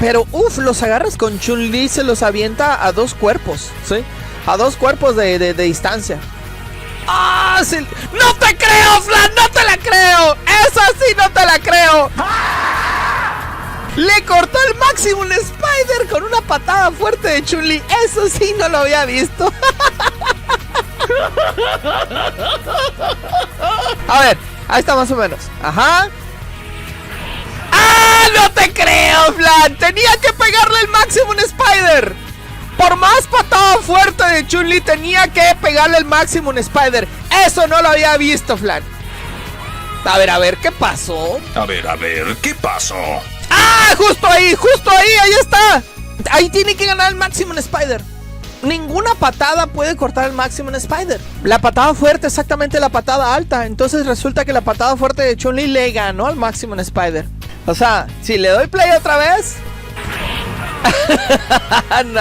Pero los agarras con Chun-Li, se los avienta a 2 cuerpos, ¿sí? A 2 cuerpos de distancia. ¡Ah! Sí. ¡No te creo, Flan! ¡No te la creo! ¡Esa sí no te la creo! Le cortó el Maximum Spider con una patada fuerte de Chun-Li. Eso sí no lo había visto. A ver, ahí está más o menos. Ajá. ¡Ah! ¡No te creo, Flan! Tenía que pegarle el Maximum Spider. Por más patada fuerte de Chun-Li, tenía que pegarle el Maximum Spider. Eso no lo había visto, Flan. A ver, ¿qué pasó? A ver, ¿qué pasó? ¡Ah! Justo ahí, ahí está. Ahí tiene que ganar el Maximum Spider. Ninguna patada puede cortar el Maximum Spider. La patada fuerte, exactamente la patada alta. Entonces resulta que la patada fuerte de Chun-Li le ganó al Maximum Spider. O sea, si le doy play otra vez... no.